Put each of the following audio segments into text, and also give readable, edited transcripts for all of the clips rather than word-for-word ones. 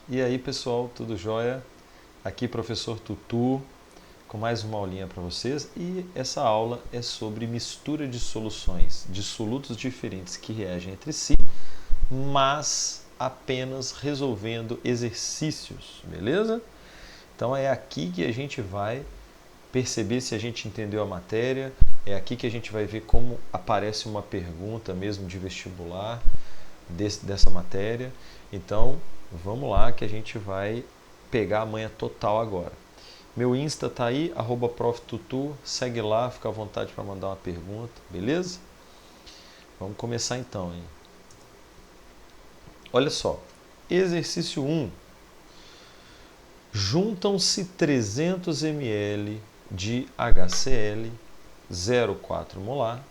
E aí pessoal, tudo jóia? Aqui professor Tutu com mais uma aulinha para vocês e essa aula é sobre mistura de soluções de solutos diferentes que reagem entre si, mas apenas resolvendo exercícios, beleza? Então é aqui que a gente vai perceber se a gente entendeu a matéria, é aqui que a gente vai ver como aparece uma pergunta mesmo de vestibular dessa matéria. Então, vamos lá que a gente vai pegar a manha total agora. Meu Insta tá aí, @proftutu, segue lá, fica à vontade para mandar uma pergunta, beleza? Vamos começar então, hein? Olha só, exercício 1. Juntam-se 300 ml de HCl 0,4 molar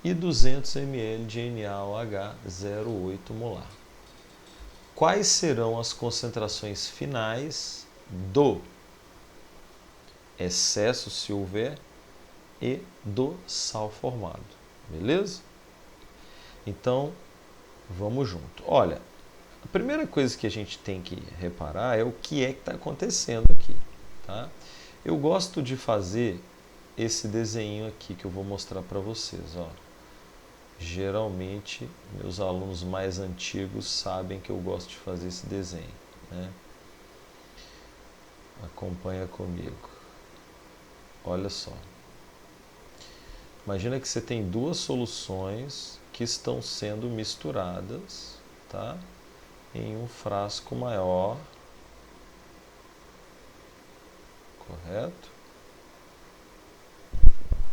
e 200 ml de NaOH 0,8 molar. Quais serão as concentrações finais do excesso, se houver, e do sal formado? Beleza? Então, vamos junto. Olha, a primeira coisa que a gente tem que reparar é o que é que está acontecendo aqui. Tá? Eu gosto de fazer esse desenho aqui que eu vou mostrar para vocês. Ó. Geralmente, meus alunos mais antigos sabem que eu gosto de fazer esse desenho. Né? Acompanha comigo. Olha só. Imagina que você tem duas soluções que estão sendo misturadas, tá? Em um frasco maior, correto?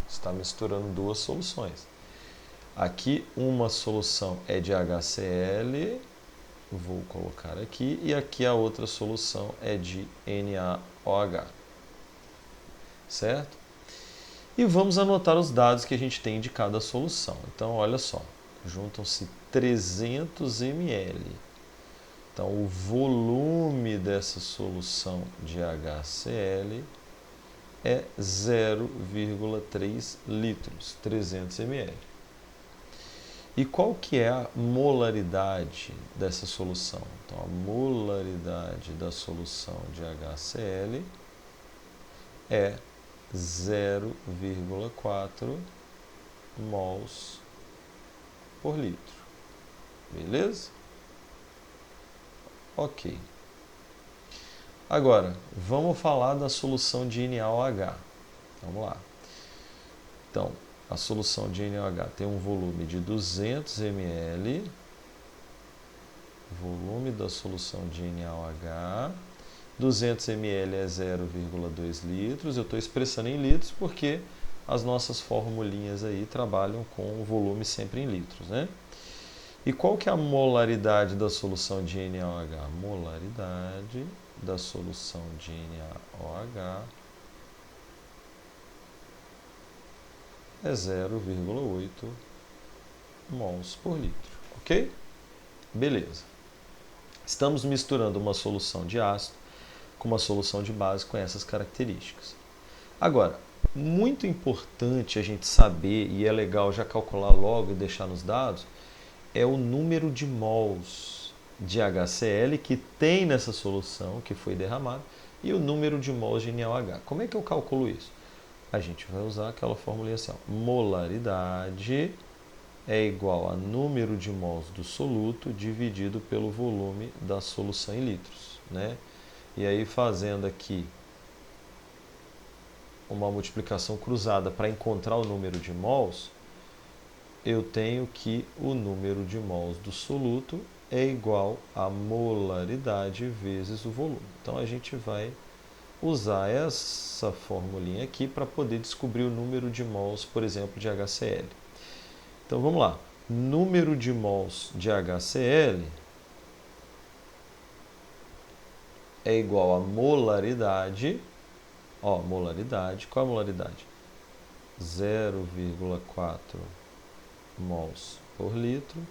Está misturando duas soluções. Aqui uma solução é de HCl, vou colocar aqui, e aqui a outra solução é de NaOH, certo? E vamos anotar os dados que a gente tem de cada solução. Então, olha só, juntam-se 300 ml. Então, o volume dessa solução de HCl é 0,3 litros, 300 ml. E qual que é a molaridade dessa solução? Então, a molaridade da solução de HCl é 0,4 mols por litro. Beleza? Ok. Agora, vamos falar da solução de NaOH. Vamos lá. Então, a solução de NaOH tem um volume de 200 ml. Volume da solução de NaOH. 200 ml é 0,2 litros. Eu estou expressando em litros porque as nossas formulinhas aí trabalham com o volume sempre em litros, né? E qual que é a molaridade da solução de NaOH? A molaridade da solução de NaOH é 0,8 mols por litro, ok? Beleza. Estamos misturando uma solução de ácido com uma solução de base com essas características. Agora, muito importante a gente saber, e é legal já calcular logo e deixar nos dados, é o número de mols de HCl que tem nessa solução que foi derramada e o número de mols de NaOH. Como é que eu calculo isso? A gente vai usar aquela formulinha assim, ó. Molaridade é igual a número de mols do soluto dividido pelo volume da solução em litros, né? E aí fazendo aqui uma multiplicação cruzada para encontrar o número de mols, eu tenho que o número de mols do soluto é igual a molaridade vezes o volume. Então a gente vai usar essa formulinha aqui para poder descobrir o número de mols, por exemplo, de HCl. Então vamos lá. Número de mols de HCl é igual a molaridade. Ó, molaridade. Qual é a molaridade? 0,4 mols por litro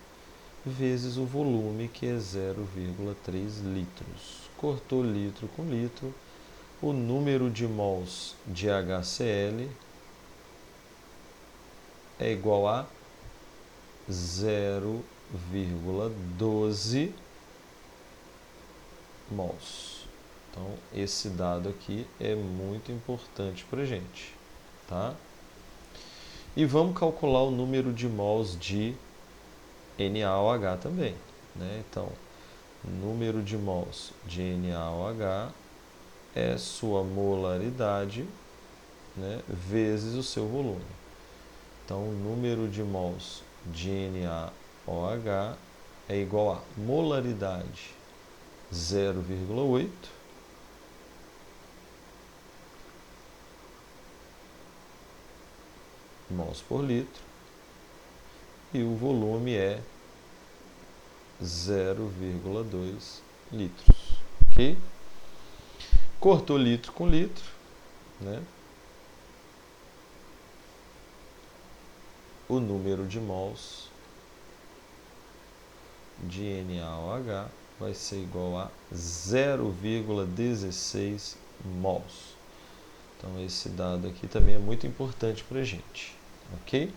vezes o volume, que é 0,3 litros. Cortou litro com litro. O número de mols de HCl é igual a 0,12 mols. Então, esse dado aqui é muito importante para a gente, tá? E vamos calcular o número de mols de NaOH também, né? Então, número de mols de NaOH é sua molaridade, né, vezes o seu volume. Então, o número de mols de NaOH é igual a molaridade 0,8 mols por litro e o volume é 0,2 litros, ok? Cortou litro com litro, né? O número de mols de NaOH vai ser igual a 0,16 mols. Então, esse dado aqui também é muito importante para a gente, ok?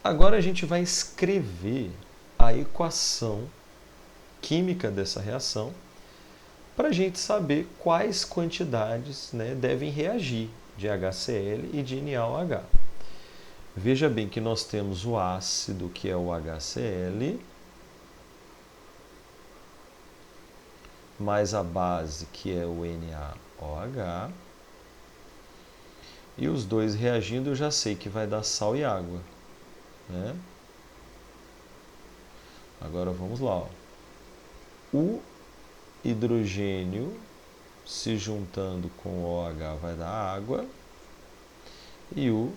Agora a gente vai escrever a equação química dessa reação para a gente saber quais quantidades, né, devem reagir de HCl e de NaOH. Veja bem que nós temos o ácido, que é o HCl, mais a base, que é o NaOH. E os dois reagindo, eu já sei que vai dar sal e água, né? Agora vamos lá. Ó. O hidrogênio se juntando com o OH vai dar água. E o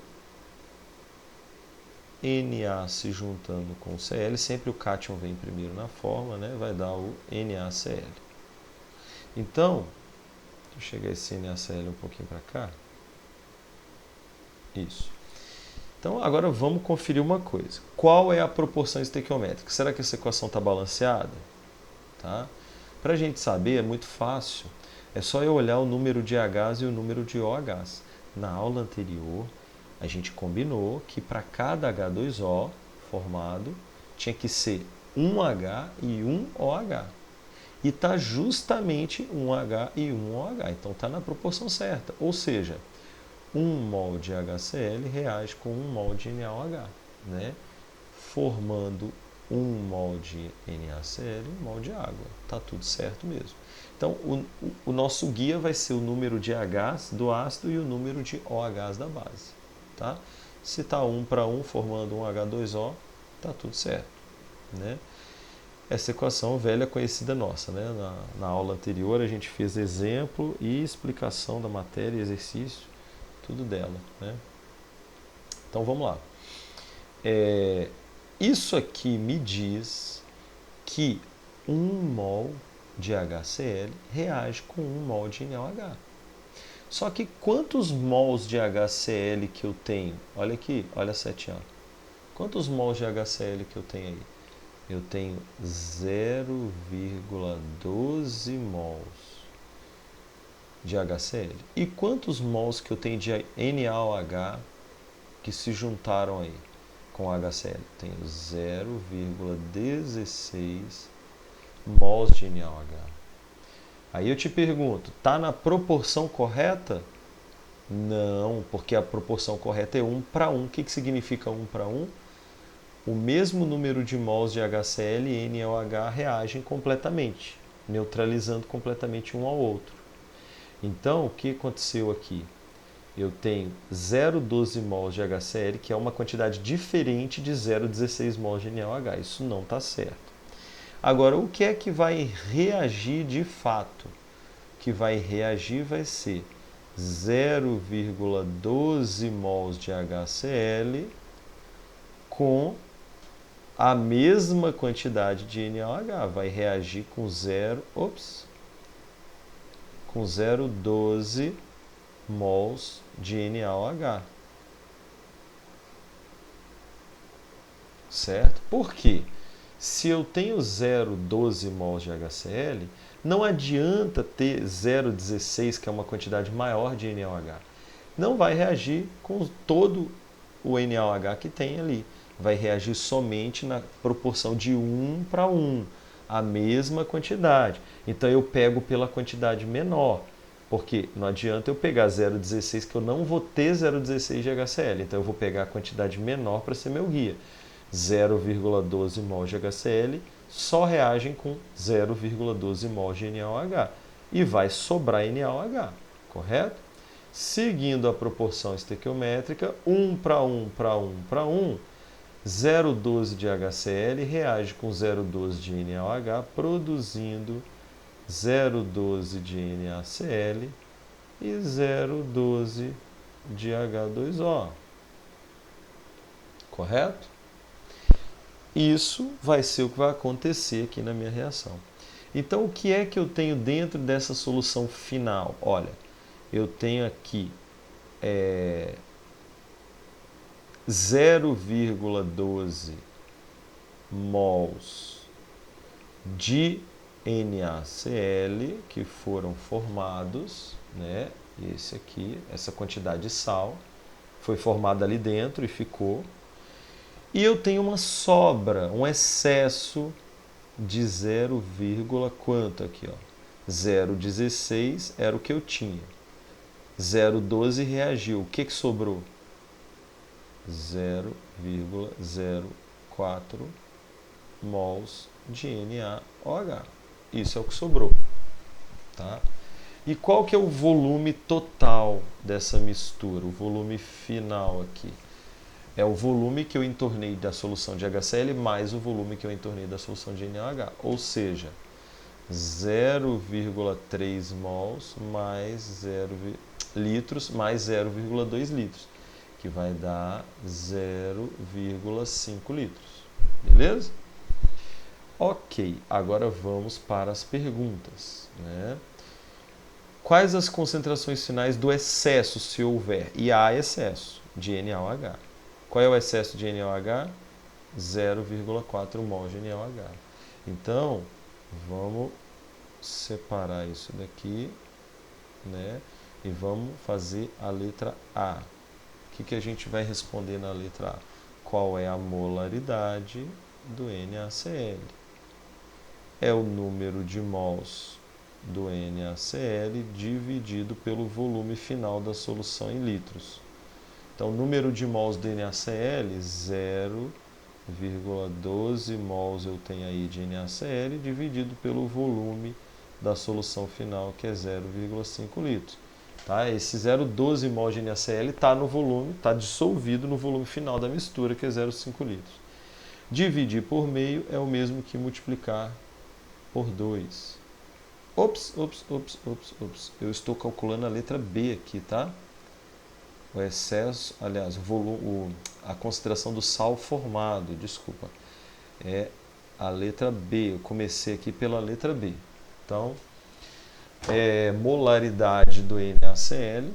Na se juntando com o Cl, sempre o cátion vem primeiro na fórmula, né? Vai dar o NaCl. Então, deixa eu chegar esse NaCl um pouquinho para cá. Isso. Então, agora vamos conferir uma coisa. Qual é a proporção estequiométrica? Será que essa equação está balanceada? Tá? Para a gente saber, é muito fácil. É só eu olhar o número de Hs e o número de OHs. Na aula anterior, a gente combinou que para cada H2O formado, tinha que ser um H e um OH. E está justamente um H e um OH. Então, está na proporção certa. Ou seja, 1 mol de HCl reage com 1 mol de NaOH, né? Formando 1 mol de NaCl e 1 mol de água. Está tudo certo mesmo. Então, o nosso guia vai ser o número de Hs do ácido e o número de OHs da base. Tá? Se está 1 para 1 formando um H2O, está tudo certo. Né? Essa equação velha conhecida nossa. Né? Na aula anterior a gente fez exemplo e explicação da matéria e exercício. Tudo dela, né? Então vamos lá. Isso aqui me diz que 1 mol de HCl reage com 1 mol de NaOH. Só que quantos mols de HCl que eu tenho? Olha aqui, olha a setinha. Quantos mols de HCl que eu tenho aí? Eu tenho 0,12 mols de HCl. E quantos mols que eu tenho de NaOH que se juntaram aí com HCl? Tenho 0,16 mols de NaOH. Aí eu te pergunto, está na proporção correta? Não, porque a proporção correta é 1 para 1. O que significa 1 para 1? O mesmo número de mols de HCl e NaOH reagem completamente, neutralizando completamente um ao outro. Então, o que aconteceu aqui? Eu tenho 0,12 mols de HCl, que é uma quantidade diferente de 0,16 mols de NaOH. Isso não está certo. Agora, o que é que vai reagir de fato? O que vai reagir vai ser 0,12 mols de HCl com a mesma quantidade de NaOH. Vai reagir com 0,12 mols de NaOH. Certo? Por quê? Se eu tenho 0,12 mols de HCl, não adianta ter 0,16, que é uma quantidade maior de NaOH. Não vai reagir com todo o NaOH que tem ali. vai reagir somente na proporção de 1 para 1, a mesma quantidade. Então eu pego pela quantidade menor, porque não adianta eu pegar 0,16 que eu não vou ter 0,16 de HCl, então eu vou pegar a quantidade menor para ser meu guia. 0,12 mol de HCl só reagem com 0,12 mol de NaOH e vai sobrar NaOH, correto? Seguindo a proporção estequiométrica, 1 para 1 para 1 para 1, 0,12 de HCl reage com 0,12 de NaOH, produzindo 0,12 de NaCl e 0,12 de H2O. Correto? Isso vai ser o que vai acontecer aqui na minha reação. Então, o que é que eu tenho dentro dessa solução final? Olha, eu tenho aqui 0,12 mols de NaCl que foram formados, né? Esse aqui, essa quantidade de sal foi formada ali dentro e ficou. E eu tenho uma sobra, um excesso de 0, quanto aqui, ó? 0,16 era o que eu tinha. 0,12 reagiu. O que sobrou? 0,04 mols de NaOH. Isso é o que sobrou. Tá? E qual que é o volume total dessa mistura? O volume final aqui. É o volume que eu entornei da solução de HCl mais o volume que eu entornei da solução de NaOH. Ou seja, 0,3 mols mais 0 litros mais 0,2 litros, que vai dar 0,5 litros. Beleza? Ok, agora vamos para as perguntas, né? Quais as concentrações finais do excesso, se houver? E há excesso de NaOH. Qual é o excesso de NaOH? 0,4 mol de NaOH. Então, vamos separar isso daqui, né? E vamos fazer a letra A. O que a gente vai responder na letra A? Qual é a molaridade do NaCl? É o número de mols do NaCl dividido pelo volume final da solução em litros. Então, o número de mols do NaCl, 0,12 mols eu tenho aí de NaCl, dividido pelo volume da solução final, que é 0,5 litros. Tá? Esse 0,12 mols de NaCl está no volume, está dissolvido no volume final da mistura, que é 0,5 litros. Dividir por meio é o mesmo que multiplicar por 2. Ops. Eu estou calculando a letra B aqui, tá? O excesso, aliás, o volume, a concentração do sal formado, desculpa, é a letra B. Eu comecei aqui pela letra B. Então, molaridade do NaCl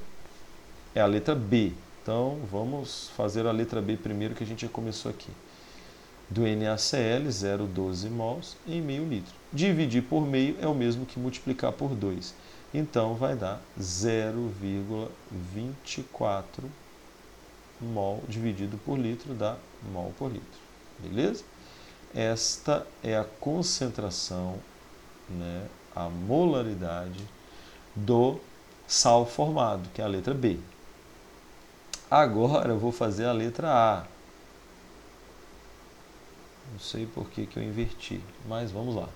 é a letra B. Então, vamos fazer a letra B primeiro, que a gente já começou aqui. Do NaCl, 0,12 mols em meio litro. Dividir por meio é o mesmo que multiplicar por 2. Então, vai dar 0,24 mol dividido por litro dá mol por litro. Beleza? Esta é a concentração, né, a molaridade do sal formado, que é a letra B. Agora eu vou fazer a letra A. Não sei por que eu inverti, mas vamos lá.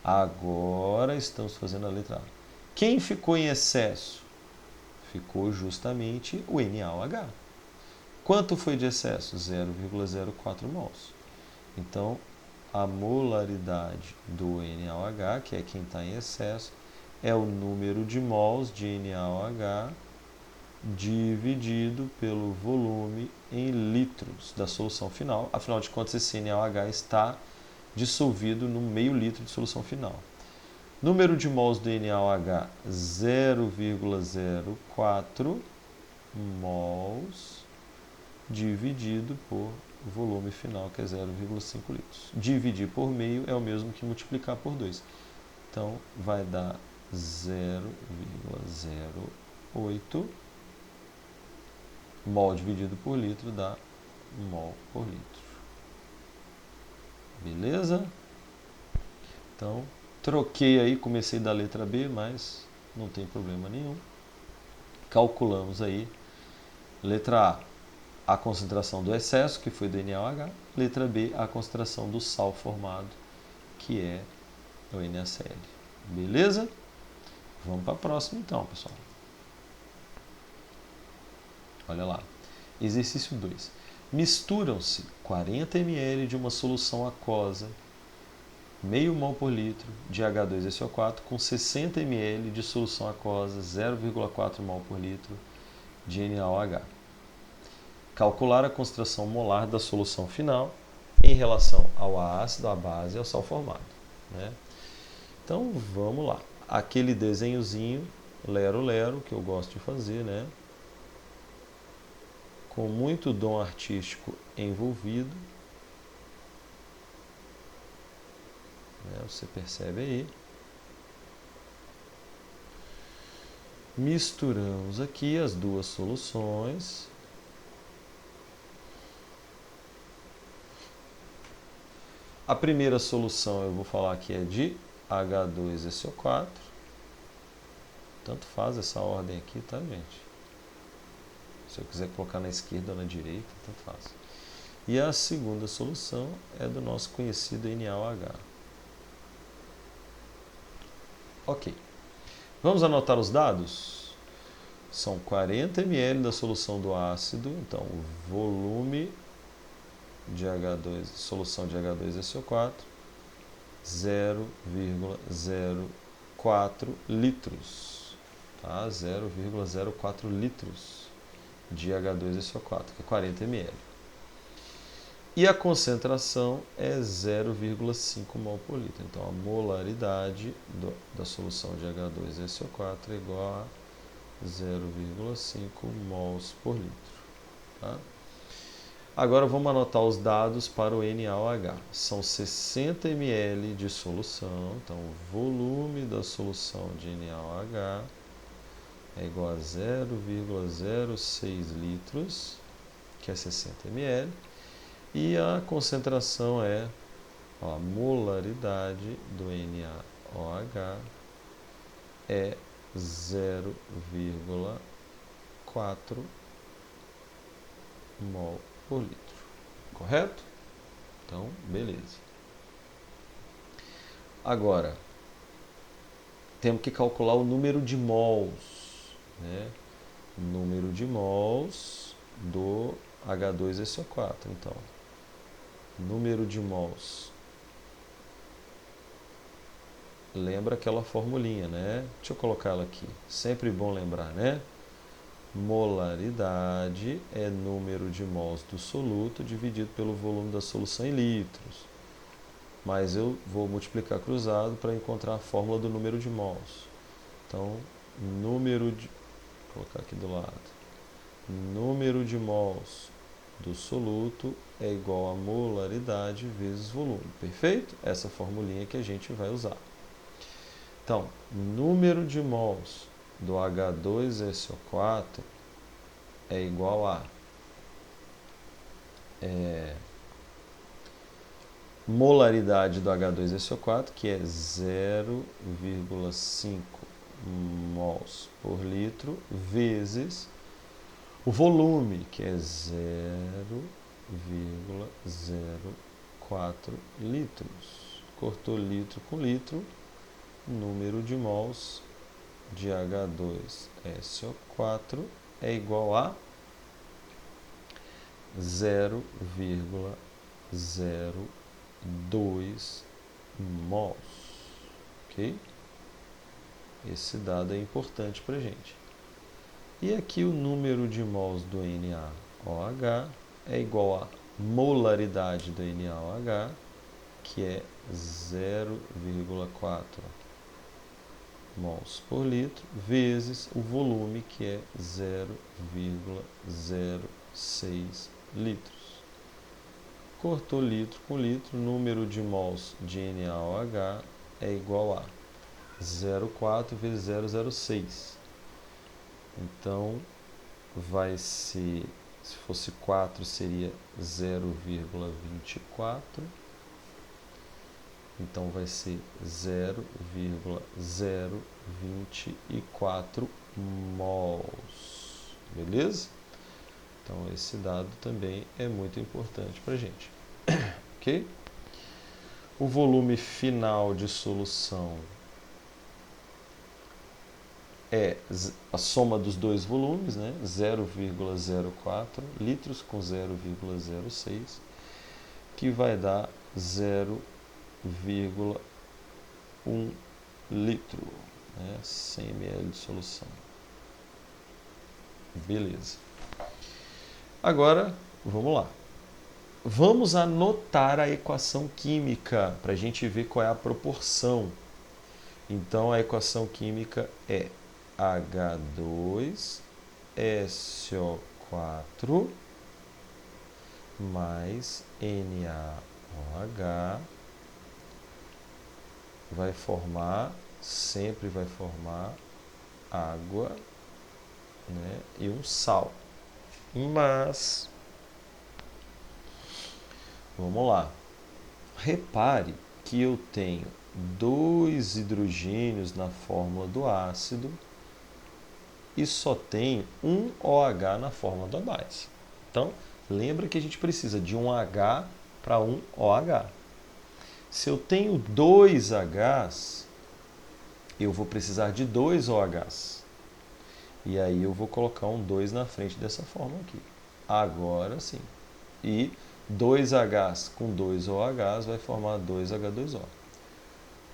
Agora estamos fazendo a letra A. Quem ficou em excesso? Ficou justamente o NaOH. Quanto foi de excesso? 0,04 mols. Então, a molaridade do NaOH, que é quem está em excesso, é o número de mols de NaOH dividido pelo volume em litros da solução final. Afinal de contas, esse NaOH está dissolvido no meio litro de solução final. Número de mols do NaOH, 0,04 mols dividido por volume final, que é 0,5 litros. Dividir por meio é o mesmo que multiplicar por 2. Então, vai dar 0,08 mol dividido por litro dá mol por litro. Beleza? Então, troquei aí, comecei da letra B, mas não tem problema nenhum. Calculamos aí. Letra A concentração do excesso, que foi do NaOH. Letra B, a concentração do sal formado, que é o NaCl. Beleza? Vamos para a próxima então, pessoal. Olha lá. Exercício 2. Misturam-se 40 ml de uma solução aquosa, meio mol por litro de H2SO4 com 60 ml de solução aquosa, 0,4 mol por litro de NaOH. Calcular a concentração molar da solução final em relação ao ácido, à base e ao sal formado. Né? Então, vamos lá. Aquele desenhozinho, lero-lero, que eu gosto de fazer, né? Com muito dom artístico envolvido. Né? Você percebe aí. Misturamos aqui as duas soluções. A primeira solução eu vou falar que é de H2SO4. Tanto faz essa ordem aqui, tá, gente? Se eu quiser colocar na esquerda ou na direita, tanto faz. E a segunda solução é do nosso conhecido NaOH. Ok. Vamos anotar os dados? São 40 ml da solução do ácido, então o volume de solução de H2SO4, 0,04 litros. Tá? 0,04 litros de H2SO4, que é 40 ml. E a concentração é 0,5 mol por litro. Então, a molaridade da solução de H2SO4 é igual a 0,5 mols por litro. Tá? Agora, vamos anotar os dados para o NaOH. São 60 ml de solução. Então, o volume da solução de NaOH é igual a 0,06 litros, que é 60 ml. E a concentração é, a molaridade do NaOH é 0,4 mol por litro. Correto? Então, beleza. Agora, temos que calcular o número de mols, né? Número de mols do H2SO4. Então, número de mols. Lembra aquela formulinha, né? Deixa eu colocar ela aqui. Sempre bom lembrar, né? Molaridade é número de mols do soluto dividido pelo volume da solução em litros. Mas eu vou multiplicar cruzado para encontrar a fórmula do número de mols. Então, número de... Vou colocar aqui do lado. Número de mols do soluto é igual a molaridade vezes volume. Perfeito? Essa formulinha que a gente vai usar. Então, número de mols do H2SO4 é igual a molaridade do H2SO4, que é 0,5 mols por litro, vezes o volume, que é 0,04 litros. Cortou litro com litro, número de mols de H2SO4 é igual a 0,02 mols. Ok? Esse dado é importante para a gente. E aqui o número de mols do NaOH é igual a molaridade do NaOH, que é 0,4 mols por litro, vezes o volume, que é 0,06 litros. Cortou litro com litro, número de mols de NaOH é igual a 0,4 vezes 0,06. Então, vai ser, se fosse 4, seria 0,24 Então vai ser 0,024 mols. Beleza? Então esse dado também é muito importante para a gente. Ok? O volume final de solução é a soma dos dois volumes, né? 0,04 litros com 0,06, que vai dar 0,1 litro, né? 100 ml de solução. Beleza. Agora, vamos lá. Vamos anotar a equação química para a gente ver qual é a proporção. Então, a equação química é H2SO4 mais NaOH sempre vai formar água, né, e um sal. Mas, vamos lá. Repare que eu tenho 2 hidrogênios na fórmula do ácido e só tenho um OH na fórmula da base. Então, lembra que a gente precisa de um H para um OH. Se eu tenho 2 Hs, eu vou precisar de 2 OHs. E aí eu vou colocar um 2 na frente dessa fórmula aqui. Agora sim. E 2 Hs com 2 OHs vai formar 2H2O.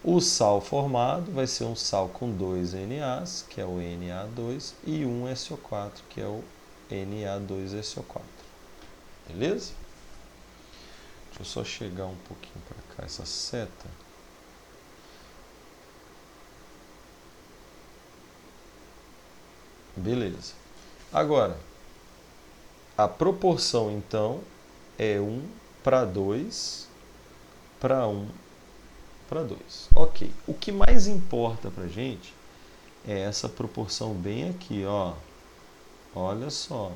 O sal formado vai ser um sal com 2 NAs, que é o Na2, e um SO4, que é o Na2SO4. Beleza? Deixa eu só chegar um pouquinho para cá, essa seta. Beleza. Agora, a proporção, então, é 1 para 2 para 1 para 2. Ok. O que mais importa para a gente é essa proporção bem aqui, ó. Olha só.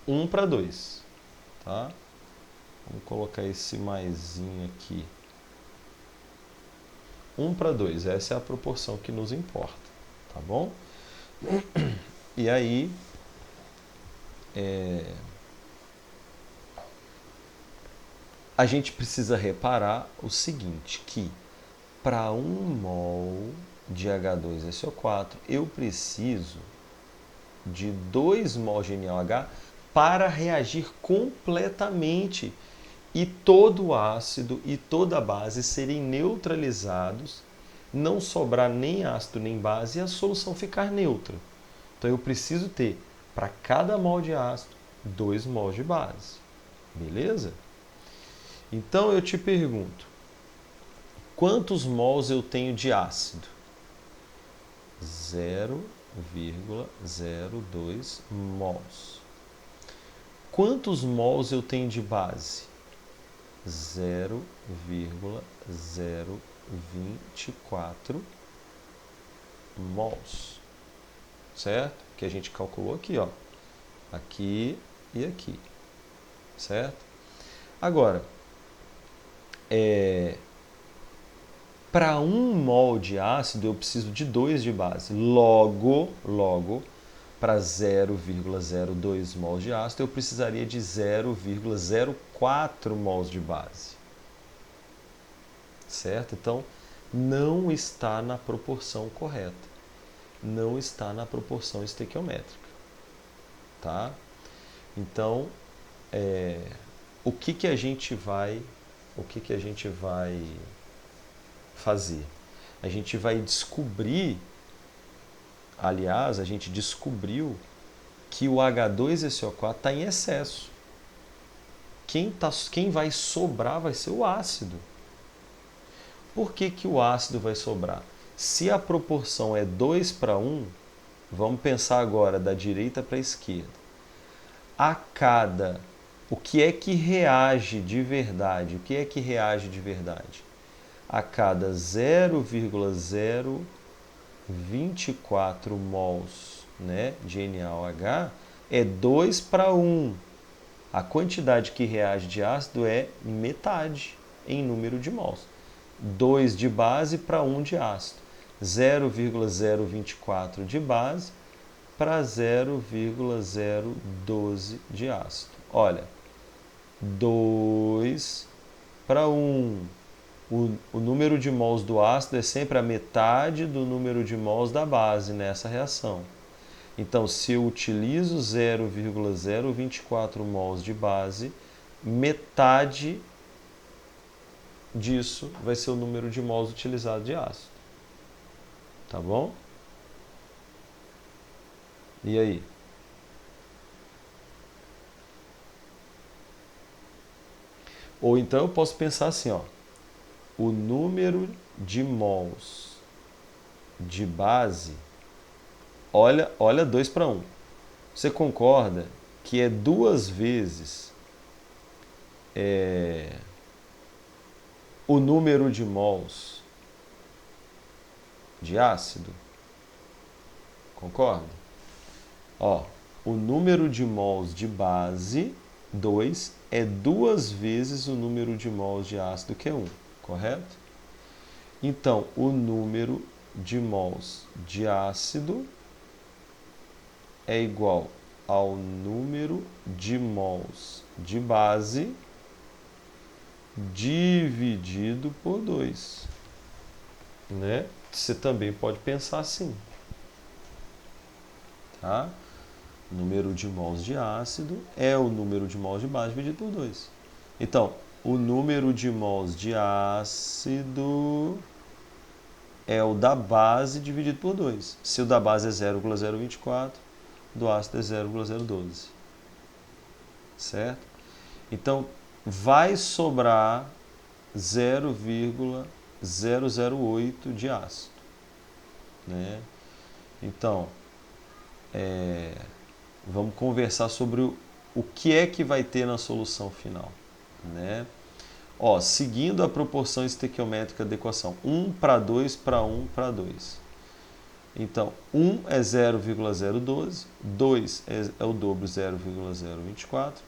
1 para 2. Tá? Vamos colocar esse maisinho aqui. 1 para 2. Essa é a proporção que nos importa. Tá bom? E aí, a gente precisa reparar o seguinte, que para 1 mol de H2SO4, eu preciso de 2 mols de NaOH para reagir completamente e todo o ácido e toda a base serem neutralizados, não sobrar nem ácido nem base e a solução ficar neutra. Então eu preciso ter, para cada mol de ácido, 2 mols de base. Beleza? Então eu te pergunto, quantos mols eu tenho de ácido? 0,02 mols. Quantos mols eu tenho de base? 0,024 mols. Certo? Que a gente calculou aqui, ó. Aqui e aqui. Certo? Agora, para 1 mol de ácido eu preciso de 2 de base. Logo, para 0,02 mols de ácido eu precisaria de 0,04 mols de base. Certo? Então, não está na proporção correta. Não está na proporção estequiométrica. Tá? Então, o que a gente vai fazer? A gente vai descobrir, aliás, a gente descobriu que o H2SO4 está em excesso. Quem vai sobrar vai ser o ácido. Por que o ácido vai sobrar? Se a proporção é 2 para 1, vamos pensar agora da direita para a esquerda. O que é que reage de verdade? O que é que reage de verdade? A cada 0,024 mols, né, de NaOH é 2 para 1. A quantidade que reage de ácido é metade em número de mols. 2 de base para 1 de ácido. 0,024 de base para 0,012 de ácido. Olha, 2 para 1. O número de mols do ácido é sempre a metade do número de mols da base nessa reação. Então, se eu utilizo 0,024 mols de base, metade disso vai ser o número de mols utilizado de ácido. Tá bom? E aí? Ou então eu posso pensar assim, ó, o número de mols de base, olha 2 para 1. Você concorda que é 2 vezes o número de mols de ácido? Concorda? Ó, o número de mols de base, 2, é 2 vezes o número de mols de ácido, que é 1, correto? Então, o número de mols de ácido é igual ao número de mols de base dividido por 2. Né? Você também pode pensar assim. Tá? O número de mols de ácido é o número de mols de base dividido por 2. Então, o número de mols de ácido é o da base dividido por 2. Se o da base é 0,024, do ácido é 0,012. Certo? Então, vai sobrar 0,008 de ácido. Né? Então, vamos conversar sobre o que é que vai ter na solução final. Né? Ó, seguindo a proporção estequiométrica da equação, 1 para 2 para 1 para 2. Então, 1 é 0,012, 2 é o dobro, 0,024.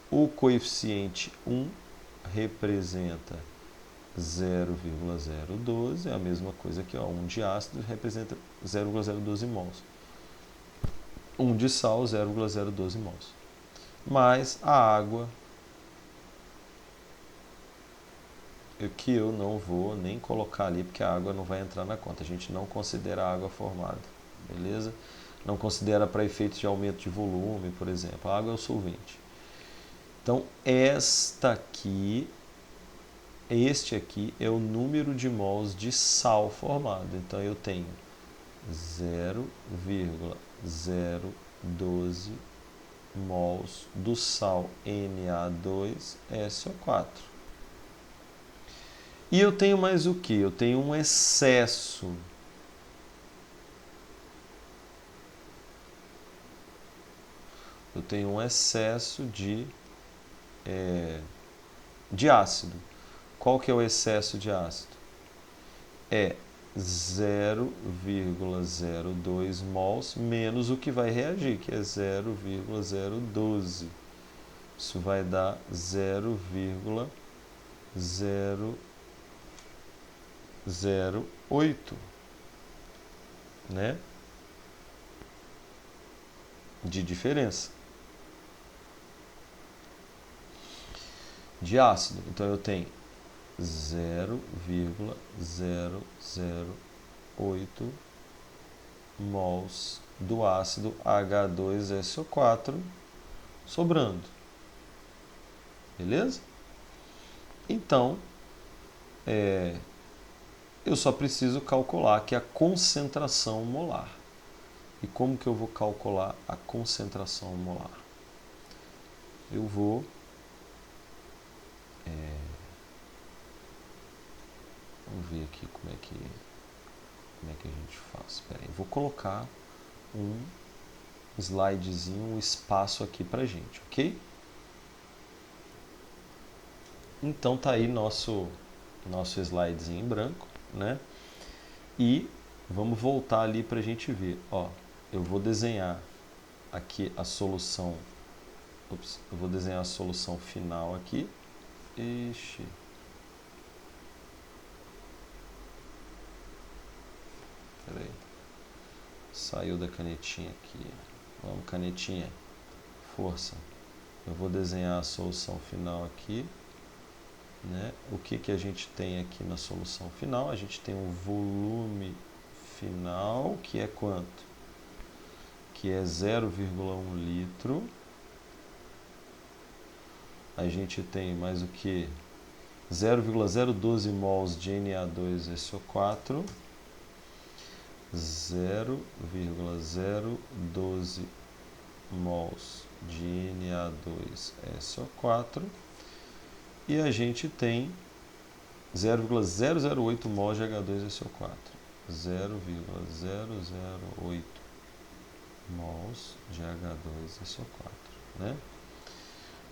O coeficiente 1 representa 0,012, é a mesma coisa aqui, ó, 1 de ácido representa 0,012 mols. 1 de sal, 0,012 mols. Mais a água, que eu não vou nem colocar ali, porque a água não vai entrar na conta. A gente não considera a água formada, beleza? Não considera para efeitos de aumento de volume, por exemplo. A água é o solvente. Então, este aqui é o número de mols de sal formado. Então, eu tenho 0,012 mols do sal Na2SO4. E eu tenho mais o que? Eu tenho um excesso. Eu tenho um excesso de ácido. Qual que é o excesso de ácido? É 0,02 mols menos o que vai reagir, que é 0,012. Isso vai dar 0,008, né? De diferença de ácido. Então eu tenho 0,008 mols do ácido H2SO4 sobrando. Beleza? Então, eu só preciso calcular aqui a concentração molar. E como que eu vou calcular a concentração molar? Eu vou vamos ver aqui como é que a gente faz. Espera aí, eu vou colocar um slidezinho, um espaço aqui pra gente, ok? Então tá aí nosso slidezinho em branco, né? E vamos voltar ali pra gente ver. Ó, eu vou desenhar aqui a solução Ups, eu vou desenhar a solução final aqui. Ixi. Peraí. Saiu da canetinha aqui. Vamos, canetinha. Força. Eu vou desenhar a solução final aqui. Né? O que a gente tem aqui na solução final? A gente tem um volume final, que é quanto? Que é 0,1 litro. A gente tem mais o que? 0,012 mols de Na2SO4. 0,012 mols de Na2SO4. E a gente tem 0,008 mols de H2SO4. 0,008 mols de H2SO4, né?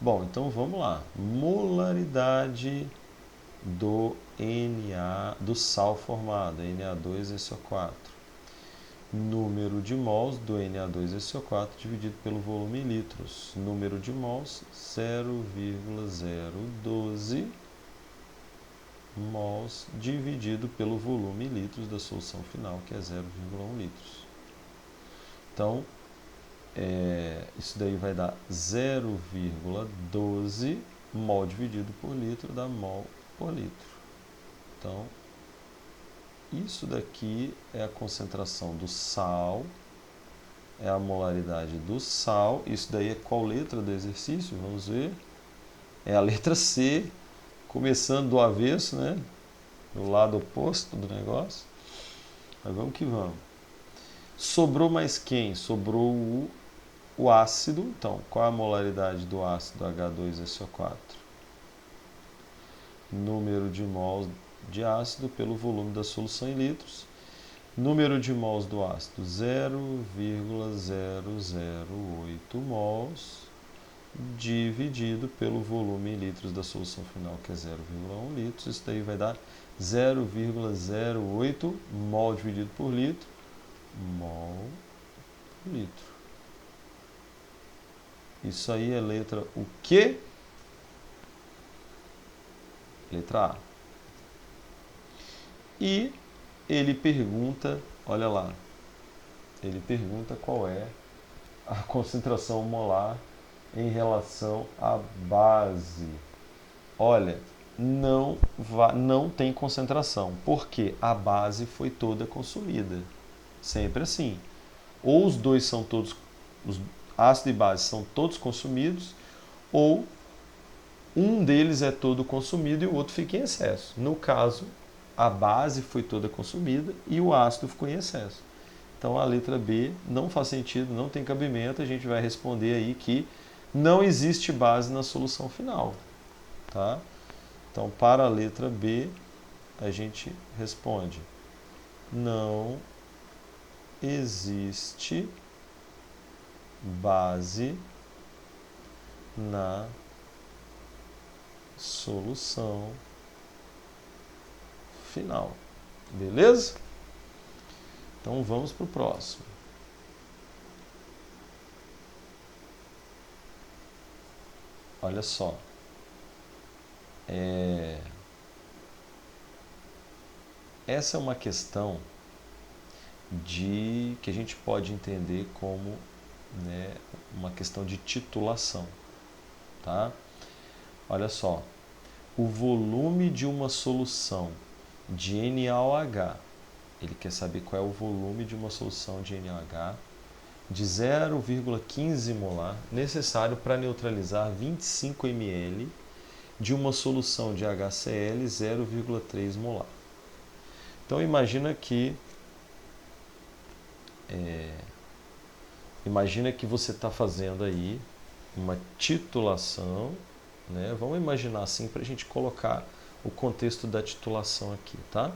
Bom, então vamos lá. Molaridade do do sal formado, Na2SO4. Número de mols do Na2SO4 dividido pelo volume em litros. Número de mols, 0,012 mols dividido pelo volume em litros da solução final, que é 0,1 litros. Então, isso daí vai dar 0,12 mol dividido por litro dá mol por litro. Então, isso daqui é a concentração do sal, é a molaridade do sal. Isso daí é qual letra do exercício? Vamos ver. É a letra C, começando do avesso, né? Do lado oposto do negócio. Mas vamos que vamos. Sobrou mais quem? Sobrou o ácido. Então, qual é a molaridade do ácido H2SO4? Número de mols de ácido pelo volume da solução em litros. Número de mols do ácido, 0,008 mols dividido pelo volume em litros da solução final, que é 0,1 litros. Isso daí vai dar 0,08 mol dividido por litro, mol por litro. Isso aí é letra o quê? Letra A. E ele pergunta, olha lá, ele pergunta qual é a concentração molar em relação à base. Olha, não tem concentração, porque a base foi toda consumida. Sempre assim. Ou os dois são todos, os ácido e base são todos consumidos, ou um deles é todo consumido e o outro fica em excesso. No caso, a base foi toda consumida e o ácido ficou em excesso. Então a letra B não faz sentido, não tem cabimento, a gente vai responder aí que não existe base na solução final. Tá? Então para a letra B a gente responde: não existe base na solução final. Beleza? Então vamos para o próximo. Olha só. Essa é uma questão que a gente pode entender como, né, uma questão de titulação. Tá? Olha só. O volume de uma solução de NaOH, ele quer saber qual é o volume de uma solução de NaOH de 0,15 molar necessário para neutralizar 25 ml de uma solução de HCl 0,3 molar. Então imagina que você está fazendo aí uma titulação, né? Vamos imaginar assim para a gente colocar o contexto da titulação aqui, tá?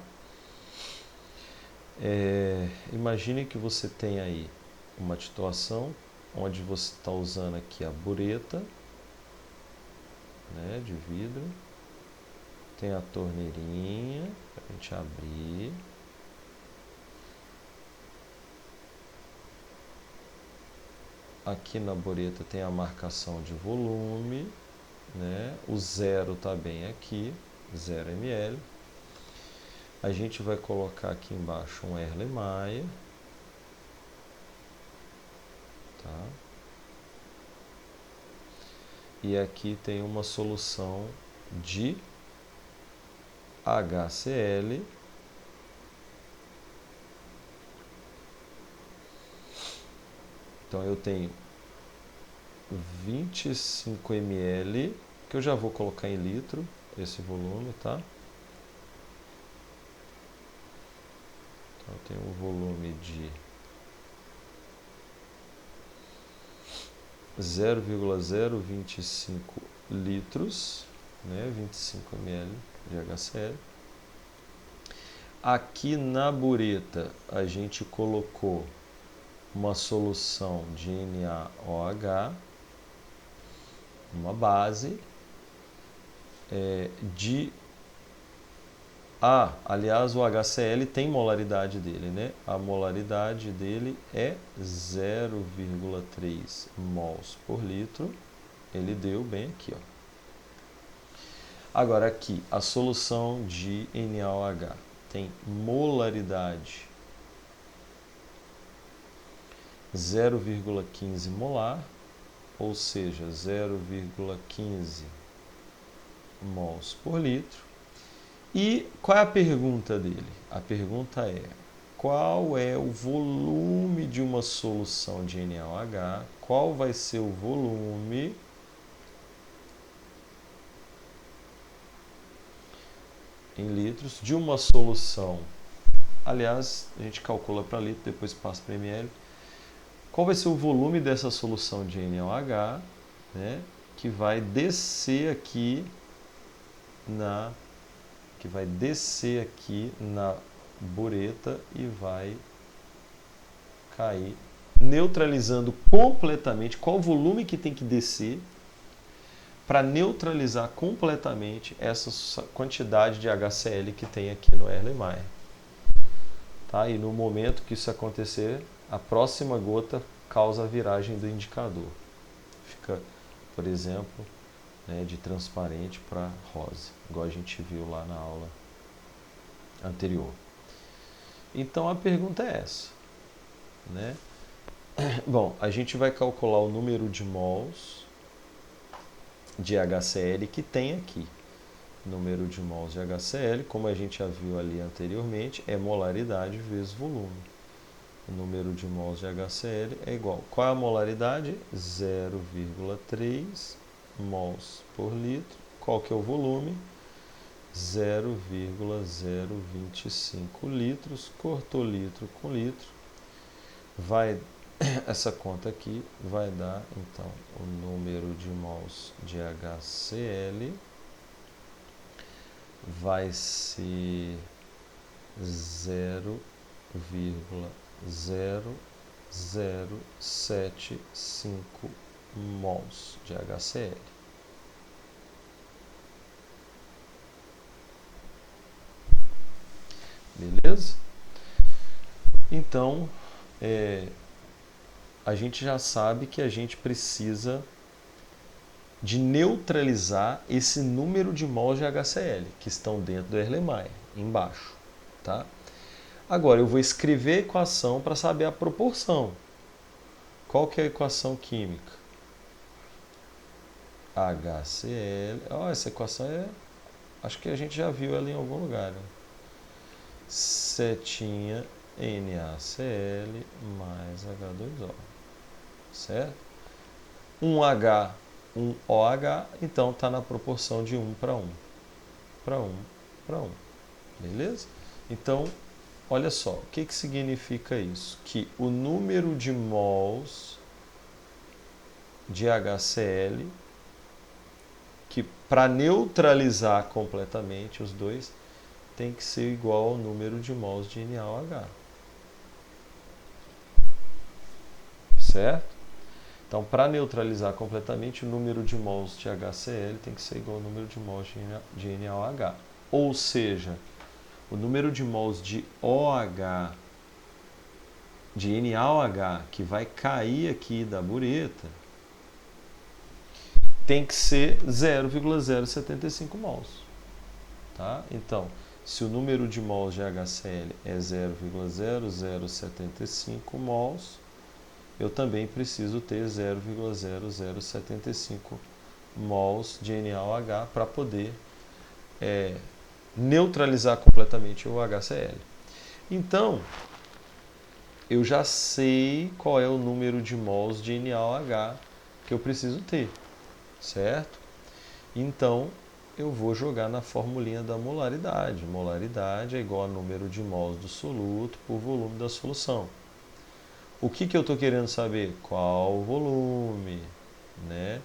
Imagine que você tem aí uma titulação onde você está usando aqui a bureta, né, de vidro, tem a torneirinha para a gente abrir, Aqui na bureta tem a marcação de volume, né? O zero está bem aqui, 0 ml. A gente vai colocar aqui embaixo um Erlenmeyer, tá? E aqui tem uma solução de HCl. Então eu tenho 25 ml, que eu já vou colocar em litro, esse volume, tá? Então eu tenho um volume de 0,025 litros, né? 25 ml de HCl. Aqui na bureta a gente colocou uma solução de NaOH, uma base de aliás, o HCl tem molaridade dele, né? A molaridade dele é 0,3 mols por litro. Ele deu bem aqui, ó. Agora aqui, a solução de NaOH tem molaridade 0,15 molar, ou seja, 0,15 mols por litro. E qual é a pergunta dele? A pergunta é: qual é o volume de uma solução de NaOH? Qual vai ser o volume em litros de uma solução? Aliás, a gente calcula para litro, depois passa para ml. Qual vai ser o volume dessa solução de NaOH, né, que vai descer aqui na bureta e vai cair, neutralizando completamente. Qual o volume que tem que descer para neutralizar completamente essa quantidade de HCl que tem aqui no Erlenmeyer. Tá? E no momento que isso acontecer, a próxima gota causa a viragem do indicador. Fica, por exemplo, né, de transparente para rosa, igual a gente viu lá na aula anterior. Então a pergunta é essa, né? Bom, a gente vai calcular o número de mols de HCl que tem aqui. Número de mols de HCl, como a gente já viu ali anteriormente, é molaridade vezes volume. O número de mols de HCl é igual. Qual é a molaridade? 0,3 mols por litro. Qual que é o volume? 0,025 litros. Cortou litro com litro. Essa conta aqui vai dar, então, o número de mols de HCl vai ser 0,0075 mols de HCl. Beleza? Então, a gente já sabe que a gente precisa de neutralizar esse número de mols de HCl que estão dentro do Erlenmeyer, embaixo. Tá? Agora, eu vou escrever a equação para saber a proporção. Qual que é a equação química? HCl. Essa equação acho que a gente já viu ela em algum lugar. Né? Setinha NaCl mais H2O. Certo? 1H, 1OH, então está na proporção de 1 para 1. Para 1 para 1. Beleza? Então, olha só, o que significa isso? Que o número de mols de HCl, que para neutralizar completamente os dois, tem que ser igual ao número de mols de NaOH. Certo? Então, para neutralizar completamente, o número de mols de HCl tem que ser igual ao número de mols de NaOH. Ou seja, o número de mols de OH de NaOH que vai cair aqui da bureta tem que ser 0,075 mols. Tá? Então, se o número de mols de HCl é 0,0075 mols, eu também preciso ter 0,0075 mols de NaOH para poder neutralizar completamente o HCl. Então, eu já sei qual é o número de mols de NaOH que eu preciso ter, certo? Então, eu vou jogar na formulinha da molaridade. Molaridade é igual a número de mols do soluto por volume da solução. O que eu estou querendo saber? Qual o volume, né?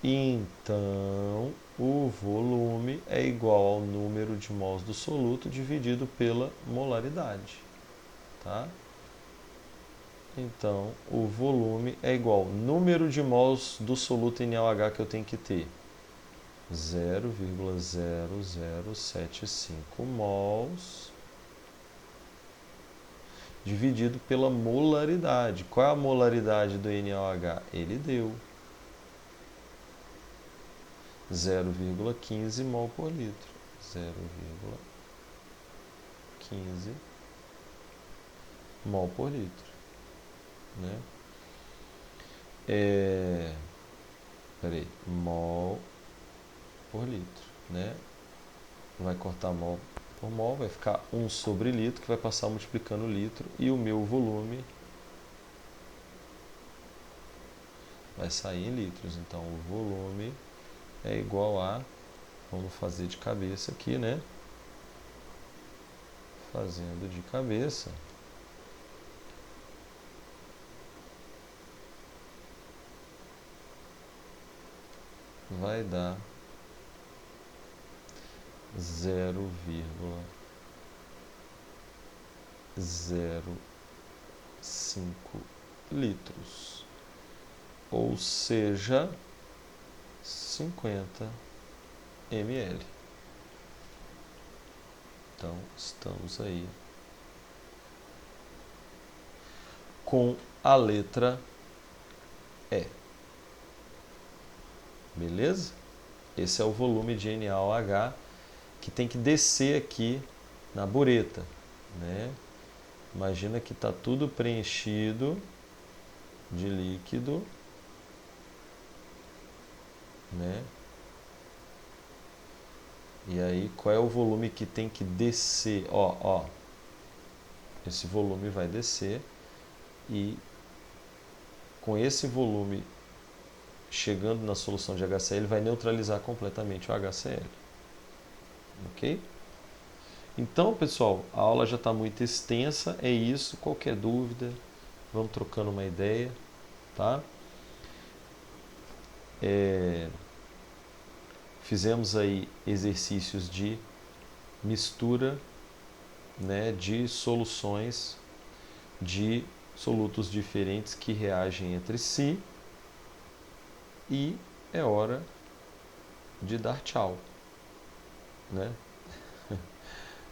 Então, o volume é igual ao número de mols do soluto dividido pela molaridade, tá? Então, o volume é igual ao número de mols do soluto em NaOH que eu tenho que ter. 0,0075 mols dividido pela molaridade. Qual é a molaridade do NaOH? Ele deu 0,15 mol por litro. 0,15 mol por litro. Né? Peraí, mol por litro, né? Vai cortar mol por mol, vai ficar 1 sobre litro, que vai passar multiplicando litro, e o meu volume vai sair em litros. Então, o volume é igual a, vamos fazer de cabeça aqui, né? Fazendo de cabeça, vai dar 0,05 litros, ou seja, 50 ml. Então, estamos aí com a letra E. Beleza? Esse é o volume de NaOH que tem que descer aqui na bureta, né? Imagina que está tudo preenchido de líquido, né? E aí, qual é o volume que tem que descer? Ó, esse volume vai descer e com esse volume chegando na solução de HCl, ele vai neutralizar completamente o HCl. Ok? Então, pessoal, a aula já está muito extensa, é isso. Qualquer dúvida, vamos trocando uma ideia, tá? Fizemos aí exercícios de mistura, né, de soluções de solutos diferentes que reagem entre si, e é hora de dar tchau, né?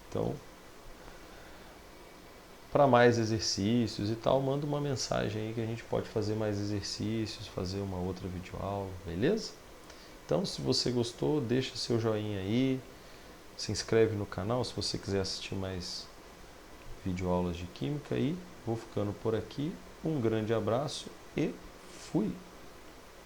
Então, para mais exercícios e tal, manda uma mensagem aí que a gente pode fazer mais exercícios, fazer uma outra videoaula, beleza? Então, se você gostou, deixa seu joinha aí, se inscreve no canal se você quiser assistir mais videoaulas de química, e vou ficando por aqui. Um grande abraço e fui!